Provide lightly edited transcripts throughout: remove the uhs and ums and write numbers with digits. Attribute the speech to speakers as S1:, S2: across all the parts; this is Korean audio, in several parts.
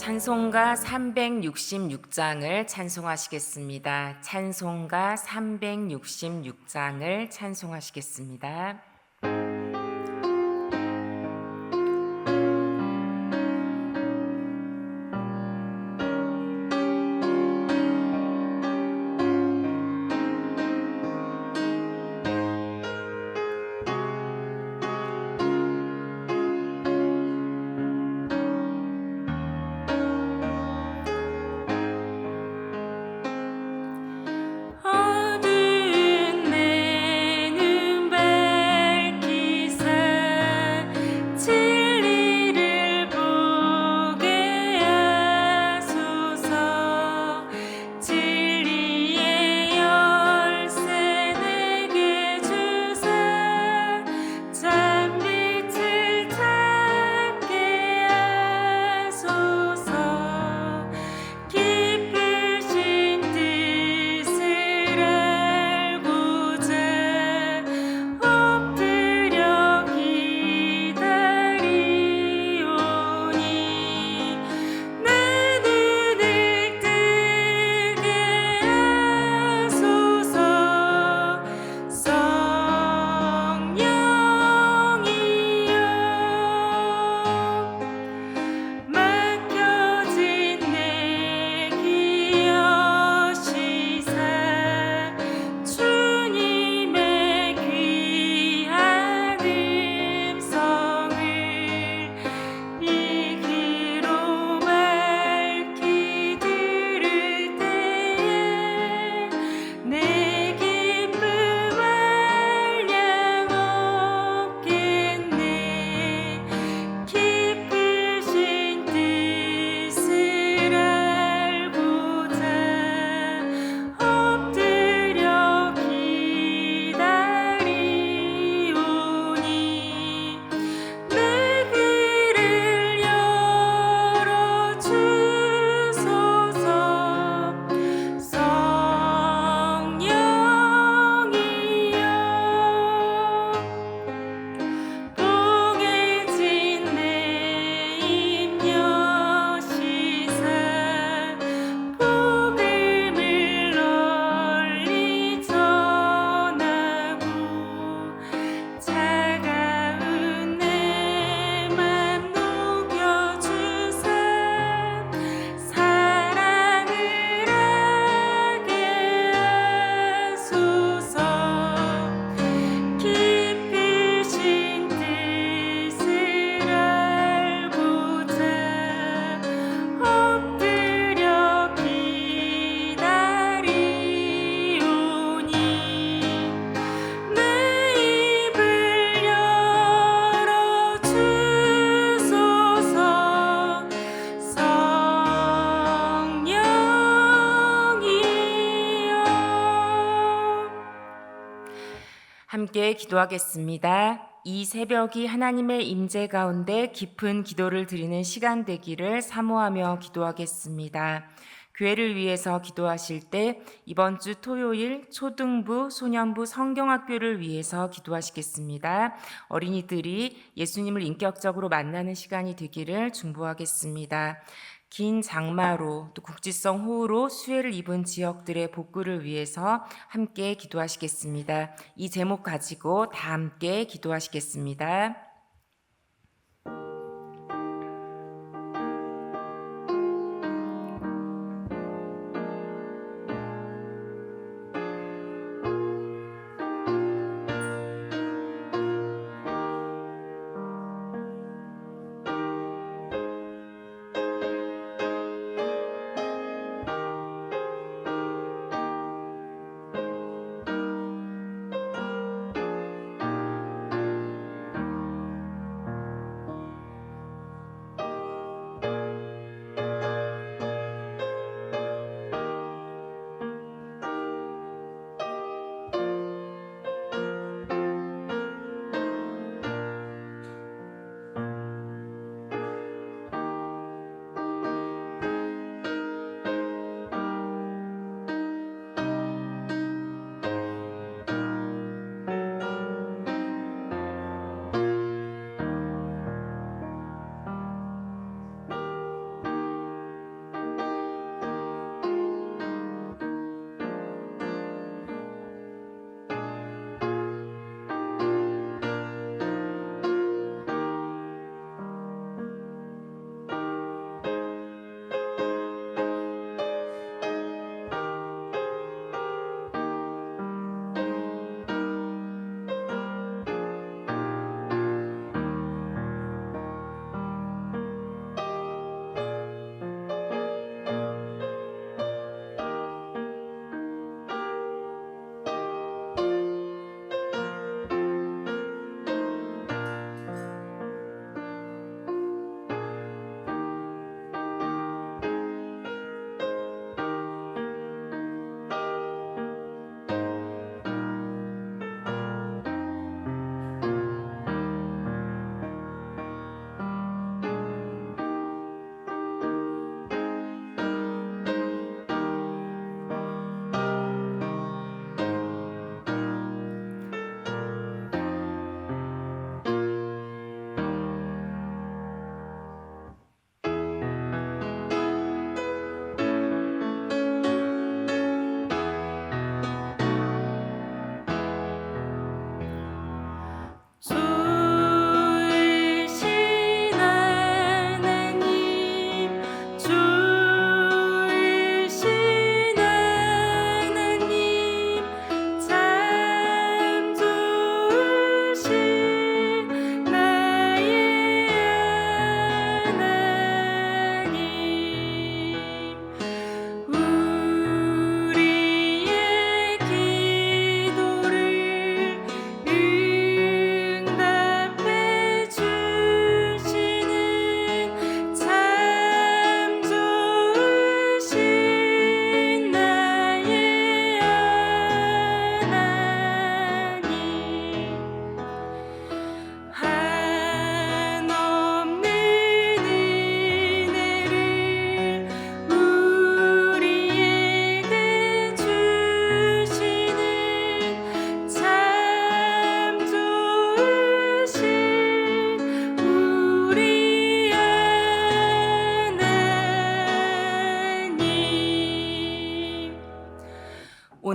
S1: 찬송가 366장을 찬송하시겠습니다. 찬송가 366장을 찬송하시겠습니다. 함께 기도하겠습니다. 이 새벽이 하나님의 임재 가운데 깊은 기도를 드리는 시간 되기를 사모하며 기도하겠습니다. 교회를 위해서 기도하실 때 이번 주 토요일 초등부, 소년부 성경학교를 위해서 기도하시겠습니다. 어린이들이 예수님을 인격적으로 만나는 시간이 되기를 중보하겠습니다. 긴 장마로 또 국지성 호우로 수해를 입은 지역들의 복구를 위해서 함께 기도하시겠습니다. 이 제목 가지고 다 함께 기도하시겠습니다.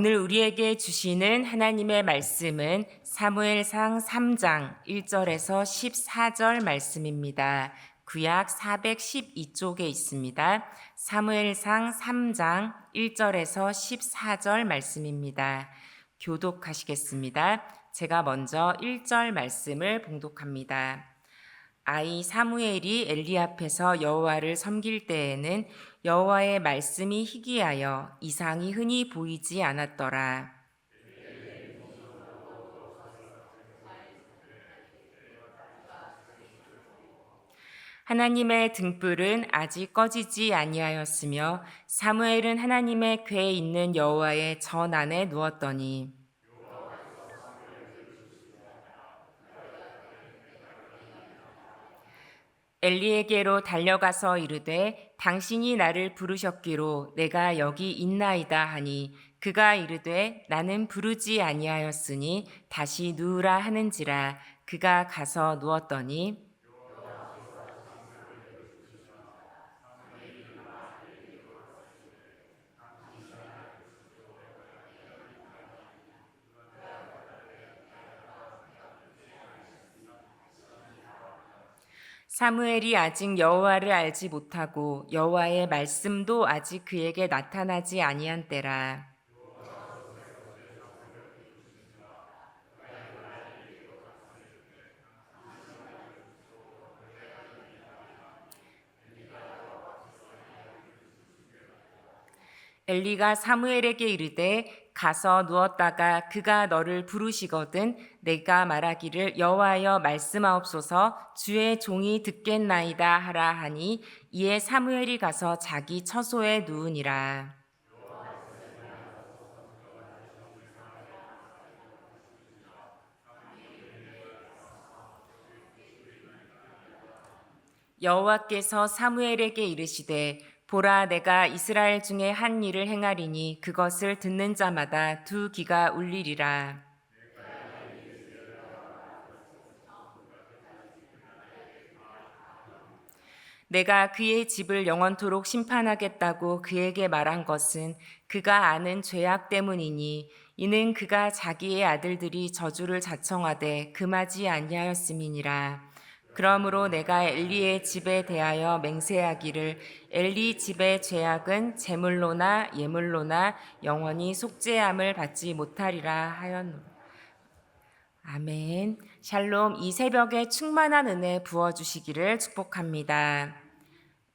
S1: 오늘 우리에게 주시는 하나님의 말씀은 사무엘상 3장 1절에서 14절 말씀입니다. 구약 412쪽에 있습니다. 사무엘상 3장 1절에서 14절 말씀입니다. 교독하시겠습니다. 제가 먼저 1절 말씀을 봉독합니다. 아이 사무엘이 엘리 앞에서 여호와를 섬길 때에는 여호와의 말씀이 희귀하여 이상이 흔히 보이지 않았더라. 하나님의 등불은 아직 꺼지지 아니하였으며 사무엘은 하나님의 궤에 있는 여호와의 전 안에 누웠더니 엘리에게로 달려가서 이르되 당신이 나를 부르셨기로 내가 여기 있나이다 하니 그가 이르되 나는 부르지 아니하였으니 다시 누우라 하는지라. 그가 가서 누웠더니 사무엘이 아직 여호와를 알지 못하고 여호와의 말씀도 아직 그에게 나타나지 아니한 때라. 엘리가 사무엘에게 이르되 가서 누웠다가 그가 너를 부르시거든 내가 말하기를 여호와여 말씀하옵소서 주의 종이 듣겠나이다 하라 하니 이에 사무엘이 가서 자기 처소에 누우니라. 여호와께서 사무엘에게 이르시되 보라 내가 이스라엘 중에 한 일을 행하리니 그것을 듣는 자마다 두 귀가 울리리라. 내가 그의 집을 영원토록 심판하겠다고 그에게 말한 것은 그가 아는 죄악 때문이니 이는 그가 자기의 아들들이 저주를 자청하되 금하지 아니하였음이니라. 그러므로 내가 엘리의 집에 대하여 맹세하기를 엘리 집의 죄악은 제물로나 예물로나 영원히 속죄함을 받지 못하리라 하였노라. 아멘. 샬롬. 이 새벽에 충만한 은혜 부어주시기를 축복합니다.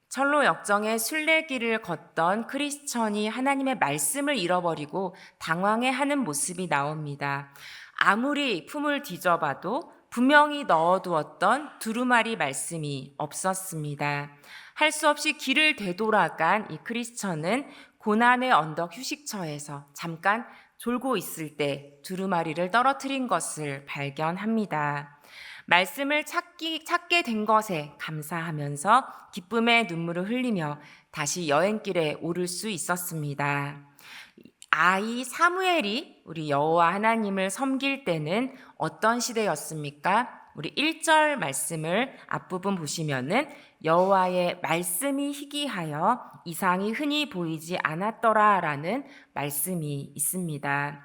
S1: 철로 역정의 순례길을 걷던 크리스천이 하나님의 말씀을 잃어버리고 당황해하는 모습이 나옵니다. 아무리 품을 뒤져봐도 분명히 넣어두었던 두루마리 말씀이 없었습니다. 할 수 없이 길을 되돌아간 이 크리스천은 고난의 언덕 휴식처에서 잠깐 졸고 있을 때 두루마리를 떨어뜨린 것을 발견합니다. 말씀을 찾게 된 것에 감사하면서 기쁨의 눈물을 흘리며 다시 여행길에 오를 수 있었습니다. 아이 사무엘이 우리 여호와 하나님을 섬길 때는 어떤 시대였습니까? 우리 1절 말씀을 앞부분 보시면은 여호와의 말씀이 희귀하여 이상이 흔히 보이지 않았더라라는 말씀이 있습니다.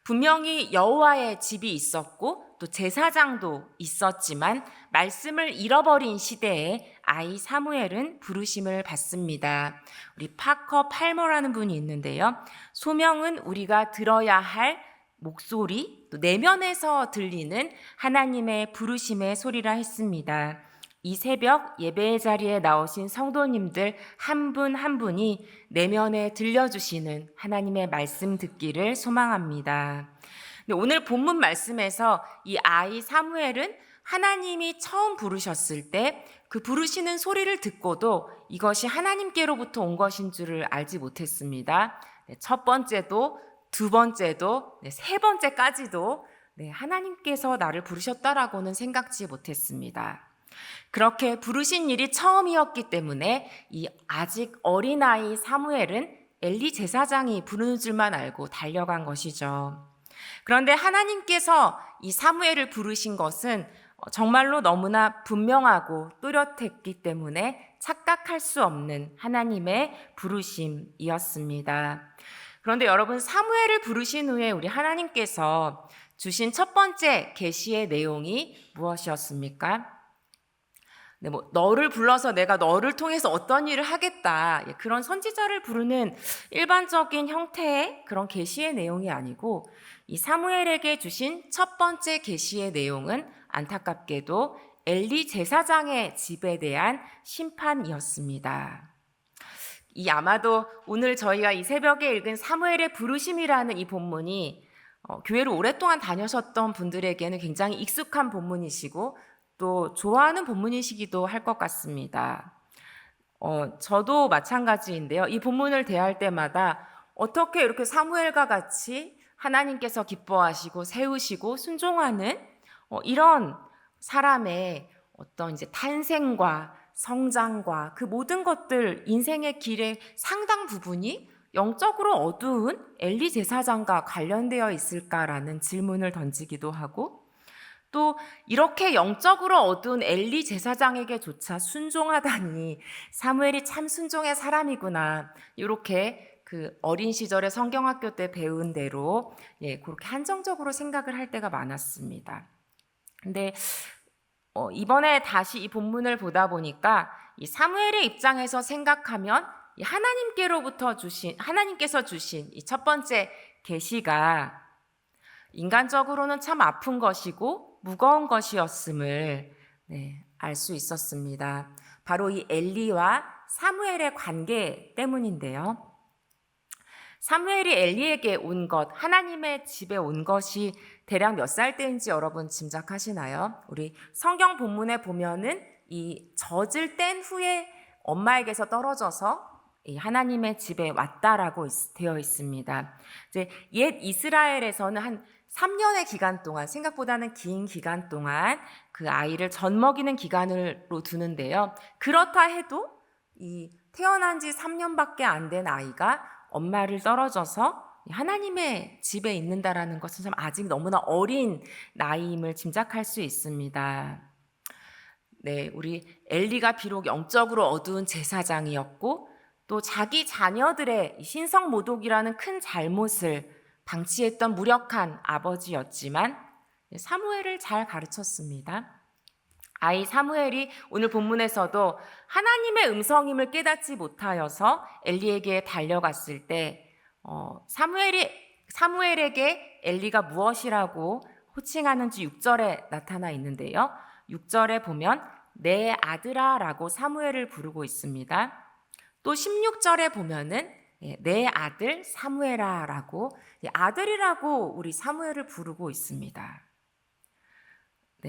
S1: 분명히 여호와의 집이 있었고 또 제사장도 있었지만 말씀을 잃어버린 시대에 아이 사무엘은 부르심을 받습니다. 우리 파커 팔머라는 분이 있는데요. 소명은 우리가 들어야 할 목소리, 또 내면에서 들리는 하나님의 부르심의 소리라 했습니다. 이 새벽 예배의 자리에 나오신 성도님들 한 분 한 분이 내면에 들려주시는 하나님의 말씀 듣기를 소망합니다. 오늘 본문 말씀에서 이 아이 사무엘은 하나님이 처음 부르셨을 때 그 부르시는 소리를 듣고도 이것이 하나님께로부터 온 것인 줄을 알지 못했습니다. 첫 번째도 두 번째도 세 번째까지도 하나님께서 나를 부르셨다라고는 생각지 못했습니다. 그렇게 부르신 일이 처음이었기 때문에 이 아직 어린아이 사무엘은 엘리 제사장이 부르는 줄만 알고 달려간 것이죠. 그런데 하나님께서 이 사무엘을 부르신 것은 정말로 너무나 분명하고 뚜렷했기 때문에 착각할 수 없는 하나님의 부르심이었습니다. 그런데 여러분, 사무엘을 부르신 후에 우리 하나님께서 주신 첫 번째 계시의 내용이 무엇이었습니까? 네, 너를 불러서 내가 너를 통해서 어떤 일을 하겠다. 그런 선지자를 부르는 일반적인 형태의 그런 계시의 내용이 아니고, 이 사무엘에게 주신 첫 번째 계시의 내용은 안타깝게도 엘리 제사장의 집에 대한 심판이었습니다. 아마도 오늘 저희가 이 새벽에 읽은 사무엘의 부르심이라는 이 본문이 교회를 오랫동안 다녀셨던 분들에게는 굉장히 익숙한 본문이시고 또 좋아하는 본문이시기도 할 것 같습니다. 저도 마찬가지인데요. 이 본문을 대할 때마다 어떻게 이렇게 사무엘과 같이 하나님께서 기뻐하시고 세우시고 순종하는 이런 사람의 어떤 이제 탄생과 성장과 그 모든 것들, 인생의 길의 상당 부분이 영적으로 어두운 엘리 제사장과 관련되어 있을까라는 질문을 던지기도 하고, 또 이렇게 영적으로 어두운 엘리 제사장에게조차 순종하다니 사무엘이 참 순종의 사람이구나, 이렇게 그 어린 시절에 성경학교 때 배운 대로 그렇게 한정적으로 생각을 할 때가 많았습니다. 근데 이번에 다시 이 본문을 보다 보니까 이 사무엘의 입장에서 생각하면 이 하나님께서 주신 이 첫 번째 계시가 인간적으로는 참 아픈 것이고 무거운 것이었음을 알 수 있었습니다. 바로 이 엘리와 사무엘의 관계 때문인데요. 사무엘이 엘리에게 온 것, 하나님의 집에 온 것이 대략 몇 살 때인지 여러분 짐작하시나요? 우리 성경 본문에 보면은 이 젖을 뗀 후에 엄마에게서 떨어져서 이 하나님의 집에 왔다라고 되어 있습니다. 이제 옛 이스라엘에서는 한 3년의 기간 동안, 생각보다는 긴 기간 동안 그 아이를 젖먹이는 기간으로 두는데요. 그렇다 해도 이 태어난 지 3년밖에 안 된 아이가 엄마를 떨어져서 하나님의 집에 있는다라는 것은 참 아직 너무나 어린 나이임을 짐작할 수 있습니다. 우리 엘리가 비록 영적으로 어두운 제사장이었고 또 자기 자녀들의 신성 모독이라는 큰 잘못을 방치했던 무력한 아버지였지만 사무엘을 잘 가르쳤습니다. 아이 사무엘이 오늘 본문에서도 하나님의 음성임을 깨닫지 못하여서 엘리에게 달려갔을 때 사무엘에게 엘리가 무엇이라고 호칭하는지 6절에 나타나 있는데요. 6절에 보면 내 아들아 라고 사무엘을 부르고 있습니다. 또 16절에 보면은 내 아들 사무엘아 라고 아들이라고 우리 사무엘을 부르고 있습니다.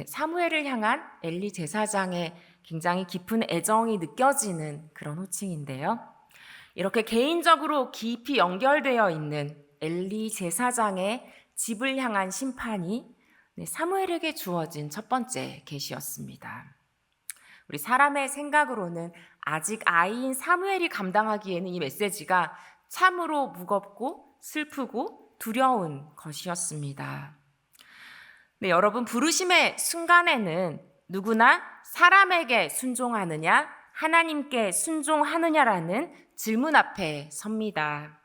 S1: 사무엘을 향한 엘리 제사장의 굉장히 깊은 애정이 느껴지는 그런 호칭인데요. 이렇게 개인적으로 깊이 연결되어 있는 엘리 제사장의 집을 향한 심판이 사무엘에게 주어진 첫 번째 계시였습니다. 우리 사람의 생각으로는 아직 아이인 사무엘이 감당하기에는 이 메시지가 참으로 무겁고 슬프고 두려운 것이었습니다. 여러분, 부르심의 순간에는 누구나 사람에게 순종하느냐, 하나님께 순종하느냐라는 질문 앞에 섭니다.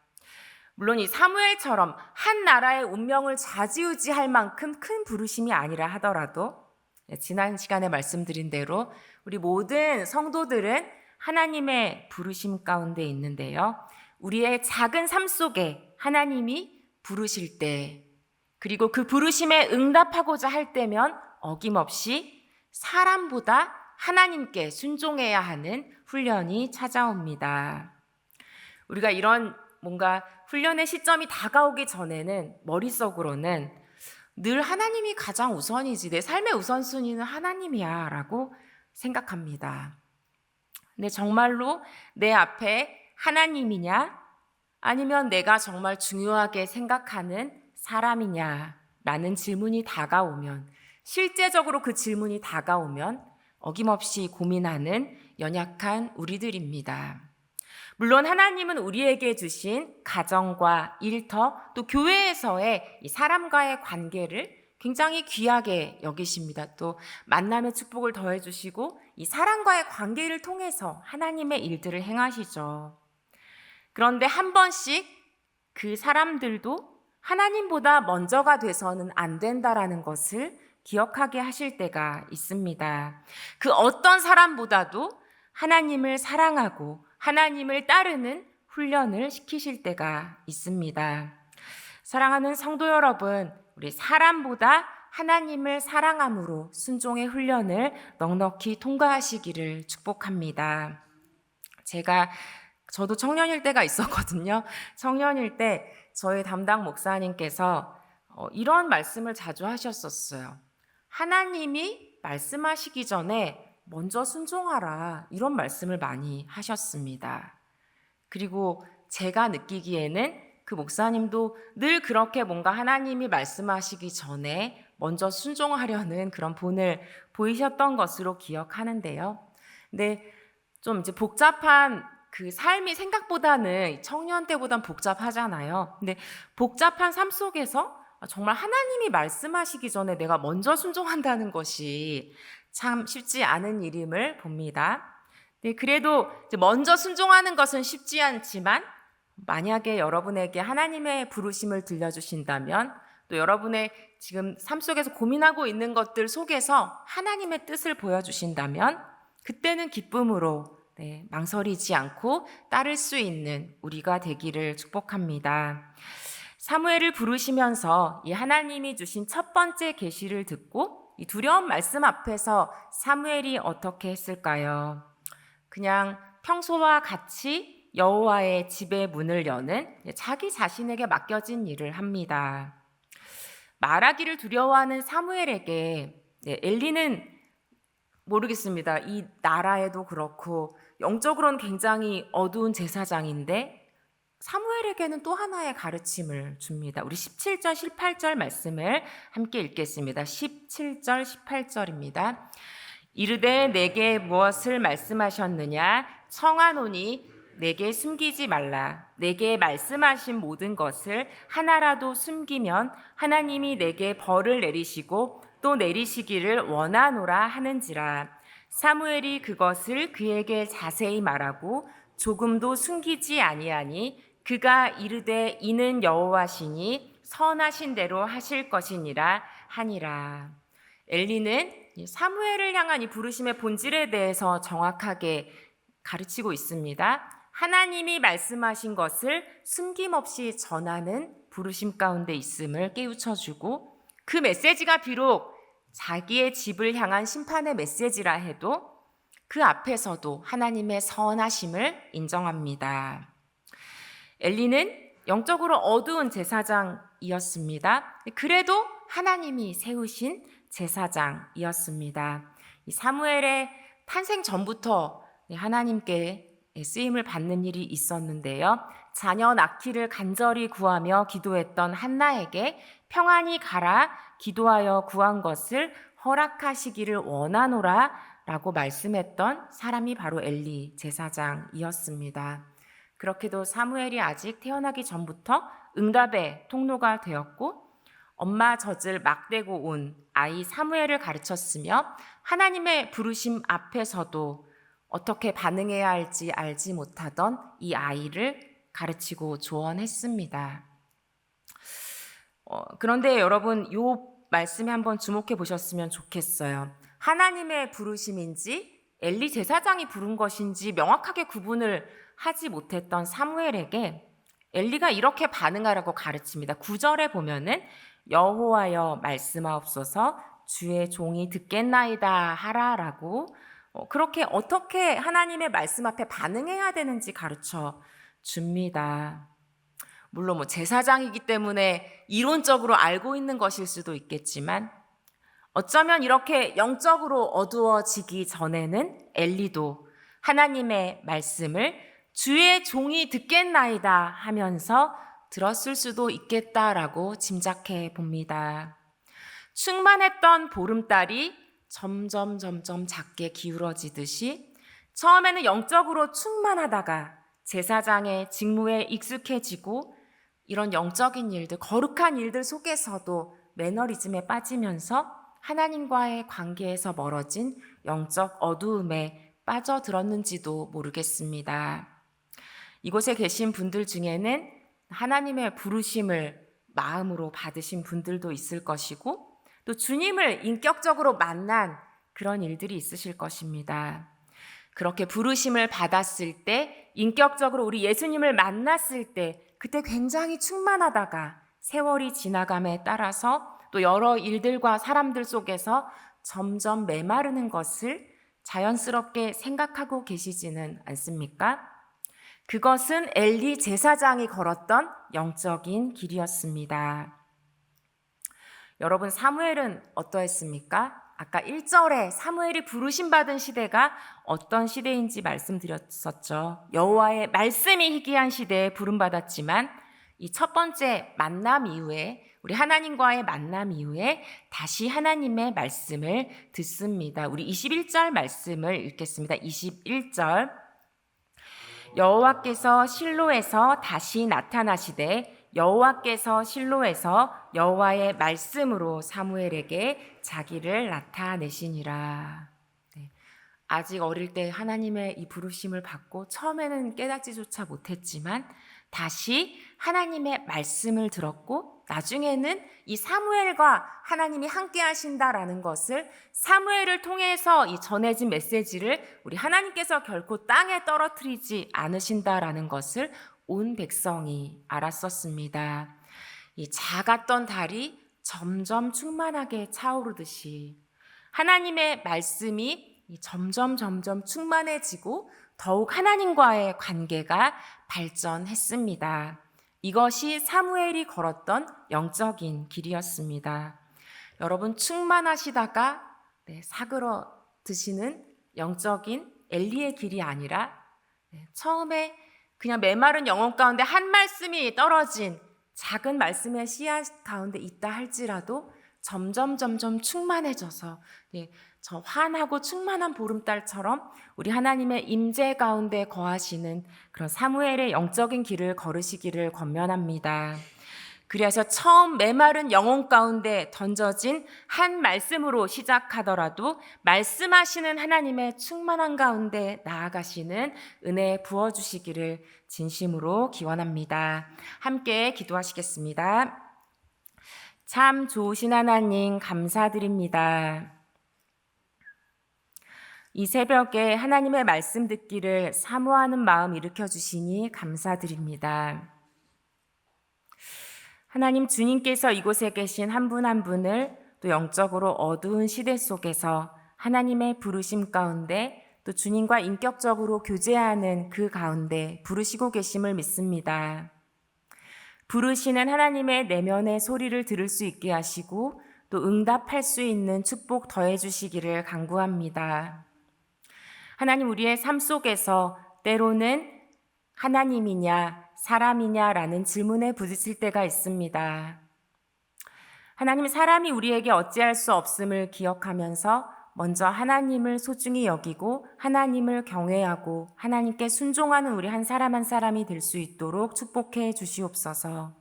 S1: 물론 이 사무엘처럼 한 나라의 운명을 좌지우지할 만큼 큰 부르심이 아니라 하더라도 지난 시간에 말씀드린 대로 우리 모든 성도들은 하나님의 부르심 가운데 있는데요. 우리의 작은 삶 속에 하나님이 부르실 때, 그리고 그 부르심에 응답하고자 할 때면 어김없이 사람보다 하나님께 순종해야 하는 훈련이 찾아옵니다. 우리가 이런 뭔가 훈련의 시점이 다가오기 전에는 머릿속으로는 늘 하나님이 가장 우선이지, 내 삶의 우선순위는 하나님이야 라고 생각합니다. 근데 정말로 내 앞에 하나님이냐, 아니면 내가 정말 중요하게 생각하는 사람이냐 라는 질문이 다가오면, 실제적으로 그 질문이 다가오면 어김없이 고민하는 연약한 우리들입니다. 물론 하나님은 우리에게 주신 가정과 일터, 또 교회에서의 이 사람과의 관계를 굉장히 귀하게 여기십니다. 또 만남의 축복을 더해주시고 이 사람과의 관계를 통해서 하나님의 일들을 행하시죠. 그런데 한 번씩 그 사람들도 하나님보다 먼저가 돼서는 안 된다라는 것을 기억하게 하실 때가 있습니다. 그 어떤 사람보다도 하나님을 사랑하고 하나님을 따르는 훈련을 시키실 때가 있습니다. 사랑하는 성도 여러분, 우리 사람보다 하나님을 사랑함으로 순종의 훈련을 넉넉히 통과하시기를 축복합니다. 저도 청년일 때가 있었거든요. 청년일 때 저희 담당 목사님께서 이런 말씀을 자주 하셨었어요. 하나님이 말씀하시기 전에 먼저 순종하라, 이런 말씀을 많이 하셨습니다. 그리고 제가 느끼기에는 그 목사님도 늘 그렇게 뭔가 하나님이 말씀하시기 전에 먼저 순종하려는 그런 본을 보이셨던 것으로 기억하는데요. 근데 좀 이제 복잡한 그 삶이 생각보다는 청년 때보단 복잡하잖아요. 근데 복잡한 삶 속에서 정말 하나님이 말씀하시기 전에 내가 먼저 순종한다는 것이 참 쉽지 않은 일임을 봅니다. 네, 그래도 먼저 순종하는 것은 쉽지 않지만 만약에 여러분에게 하나님의 부르심을 들려주신다면 또 여러분의 지금 삶 속에서 고민하고 있는 것들 속에서 하나님의 뜻을 보여주신다면 그때는 기쁨으로 망설이지 않고 따를 수 있는 우리가 되기를 축복합니다. 사무엘을 부르시면서 이 하나님이 주신 첫 번째 계시를 듣고 이 두려운 말씀 앞에서 사무엘이 어떻게 했을까요? 그냥 평소와 같이 여호와의 집의 문을 여는 자기 자신에게 맡겨진 일을 합니다. 말하기를 두려워하는 사무엘에게 엘리는 모르겠습니다. 이 나라에도 그렇고 영적으로는 굉장히 어두운 제사장인데 사무엘에게는 또 하나의 가르침을 줍니다. 우리 17절, 18절 말씀을 함께 읽겠습니다. 17절, 18절입니다. 이르되 내게 무엇을 말씀하셨느냐? 청하노니 내게 숨기지 말라. 내게 말씀하신 모든 것을 하나라도 숨기면 하나님이 내게 벌을 내리시고 또 내리시기를 원하노라 하는지라. 사무엘이 그것을 그에게 자세히 말하고 조금도 숨기지 아니하니 그가 이르되 이는 여호와시니 선하신 대로 하실 것이니라 하니라. 엘리는 사무엘을 향한 이 부르심의 본질에 대해서 정확하게 가르치고 있습니다. 하나님이 말씀하신 것을 숨김없이 전하는 부르심 가운데 있음을 깨우쳐주고 그 메시지가 비록 자기의 집을 향한 심판의 메시지라 해도 그 앞에서도 하나님의 선하심을 인정합니다. 엘리는 영적으로 어두운 제사장이었습니다. 그래도 하나님이 세우신 제사장이었습니다. 이 사무엘의 탄생 전부터 하나님께 쓰임을 받는 일이 있었는데요. 자녀 낳기를 간절히 구하며 기도했던 한나에게 평안히 가라 기도하여 구한 것을 허락하시기를 원하노라 라고 말씀했던 사람이 바로 엘리 제사장이었습니다. 그렇게도 사무엘이 아직 태어나기 전부터 응답의 통로가 되었고 엄마 젖을 막대고 온 아이 사무엘을 가르쳤으며 하나님의 부르심 앞에서도 어떻게 반응해야 할지 알지 못하던 이 아이를 가르치고 조언했습니다. 그런데 여러분 이 말씀에 한번 주목해 보셨으면 좋겠어요. 하나님의 부르심인지 엘리 제사장이 부른 것인지 명확하게 구분을 하지 못했던 사무엘에게 엘리가 이렇게 반응하라고 가르칩니다. 9절에 보면은 여호와여 말씀하옵소서 주의 종이 듣겠나이다 하라라고 그렇게 어떻게 하나님의 말씀 앞에 반응해야 되는지 가르쳐 줍니다. 물론 제사장이기 때문에 이론적으로 알고 있는 것일 수도 있겠지만 어쩌면 이렇게 영적으로 어두워지기 전에는 엘리도 하나님의 말씀을 주의 종이 듣겠나이다 하면서 들었을 수도 있겠다라고 짐작해 봅니다. 충만했던 보름달이 점점 작게 기울어지듯이 처음에는 영적으로 충만하다가 제사장의 직무에 익숙해지고 이런 영적인 일들, 거룩한 일들 속에서도 매너리즘에 빠지면서 하나님과의 관계에서 멀어진 영적 어두움에 빠져들었는지도 모르겠습니다. 이곳에 계신 분들 중에는 하나님의 부르심을 마음으로 받으신 분들도 있을 것이고, 또 주님을 인격적으로 만난 그런 일들이 있으실 것입니다. 그렇게 부르심을 받았을 때, 인격적으로 우리 예수님을 만났을 때, 그때 굉장히 충만하다가 세월이 지나감에 따라서 또 여러 일들과 사람들 속에서 점점 메마르는 것을 자연스럽게 생각하고 계시지는 않습니까? 그것은 엘리 제사장이 걸었던 영적인 길이었습니다. 여러분, 사무엘은 어떠했습니까? 아까 1절에 사무엘이 부르심 받은 시대가 어떤 시대인지 말씀드렸었죠. 여호와의 말씀이 희귀한 시대에 부름받았지만 이 첫 번째 만남 이후에, 우리 하나님과의 만남 이후에 다시 하나님의 말씀을 듣습니다. 우리 21절 말씀을 읽겠습니다. 21절. 여호와께서 실로에서 다시 나타나시되 여호와께서 실로에서 여호와의 말씀으로 사무엘에게 자기를 나타내시니라. 네. 아직 어릴 때 하나님의 이 부르심을 받고 처음에는 깨닫지조차 못했지만 다시 하나님의 말씀을 들었고, 나중에는 이 사무엘과 하나님이 함께 하신다라는 것을, 사무엘을 통해서 이 전해진 메시지를 우리 하나님께서 결코 땅에 떨어뜨리지 않으신다라는 것을 온 백성이 알았었습니다. 이 작았던 달이 점점 충만하게 차오르듯이 하나님의 말씀이 점점 충만해지고 더욱 하나님과의 관계가 발전했습니다. 이것이 사무엘이 걸었던 영적인 길이었습니다. 여러분, 충만하시다가 사그러 드시는 영적인 엘리의 길이 아니라, 처음에 그냥 메마른 영혼 가운데 한 말씀이 떨어진 작은 말씀의 씨앗 가운데 있다 할지라도 점점 충만해져서, 저 환하고 충만한 보름달처럼 우리 하나님의 임재 가운데 거하시는 그런 사무엘의 영적인 길을 걸으시기를 권면합니다. 그래서 처음 메마른 영혼 가운데 던져진 한 말씀으로 시작하더라도 말씀하시는 하나님의 충만한 가운데 나아가시는 은혜 부어주시기를 진심으로 기원합니다. 함께 기도하시겠습니다. 참 좋으신 하나님, 감사드립니다. 이 새벽에 하나님의 말씀 듣기를 사모하는 마음 일으켜 주시니 감사드립니다. 하나님, 주님께서 이곳에 계신 한 분 한 분을 또 영적으로 어두운 시대 속에서 하나님의 부르심 가운데, 또 주님과 인격적으로 교제하는 그 가운데 부르시고 계심을 믿습니다. 부르시는 하나님의 내면의 소리를 들을 수 있게 하시고 또 응답할 수 있는 축복 더해 주시기를 간구합니다. 하나님, 우리의 삶 속에서 때로는 하나님이냐 사람이냐라는 질문에 부딪힐 때가 있습니다. 하나님, 사람이 우리에게 어찌할 수 없음을 기억하면서 먼저 하나님을 소중히 여기고 하나님을 경외하고 하나님께 순종하는 우리 한 사람 한 사람이 될 수 있도록 축복해 주시옵소서.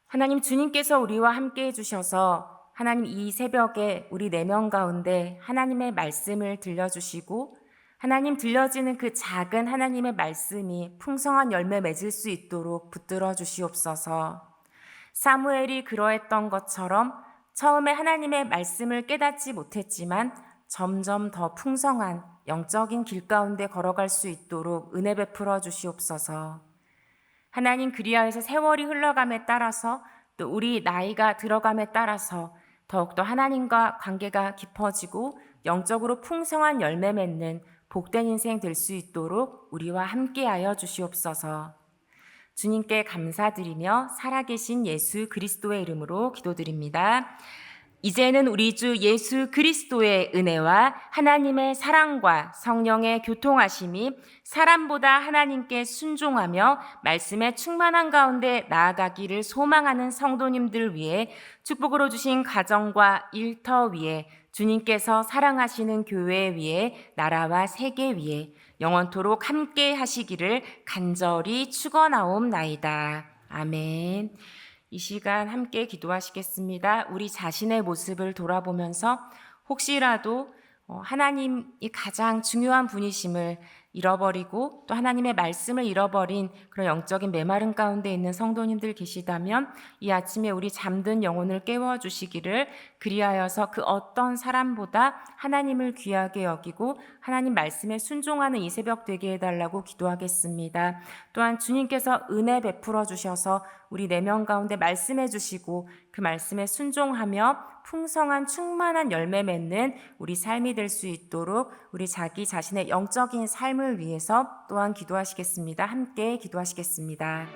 S1: 하나님, 주님께서 우리와 함께 해주셔서 하나님, 이 새벽에 우리 내면 가운데 하나님의 말씀을 들려주시고 하나님, 들려지는 그 작은 하나님의 말씀이 풍성한 열매 맺을 수 있도록 붙들어 주시옵소서. 사무엘이 그러했던 것처럼 처음에 하나님의 말씀을 깨닫지 못했지만 점점 더 풍성한 영적인 길 가운데 걸어갈 수 있도록 은혜 베풀어 주시옵소서. 하나님, 그리하여서 세월이 흘러감에 따라서 또 우리 나이가 들어감에 따라서 더욱더 하나님과 관계가 깊어지고 영적으로 풍성한 열매 맺는 복된 인생 될 수 있도록 우리와 함께하여 주시옵소서. 주님께 감사드리며 살아계신 예수 그리스도의 이름으로 기도드립니다. 이제는 우리 주 예수 그리스도의 은혜와 하나님의 사랑과 성령의 교통하심이 사람보다 하나님께 순종하며 말씀의 충만한 가운데 나아가기를 소망하는 성도님들 위해 축복으로 주신 가정과 일터 위에 주님께서 사랑하시는 교회 위에 나라와 세계 위에 영원토록 함께 하시기를 간절히 축원하옵나이다. 아멘. 이 시간 함께 기도하시겠습니다. 우리 자신의 모습을 돌아보면서 혹시라도 하나님이 가장 중요한 분이심을 잃어버리고 또 하나님의 말씀을 잃어버린 그런 영적인 메마른 가운데 있는 성도님들 계시다면 이 아침에 우리 잠든 영혼을 깨워주시기를, 그리하여서 그 어떤 사람보다 하나님을 귀하게 여기고 하나님 말씀에 순종하는 이 새벽 되게 해달라고 기도하겠습니다. 또한 주님께서 은혜 베풀어 주셔서 우리 내면 가운데 말씀해 주시고 그 말씀에 순종하며 풍성한 충만한 열매 맺는 우리 삶이 될 수 있도록 우리 자기 자신의 영적인 삶을 위해서 또한 기도하시겠습니다. 함께 기도하시겠습니다.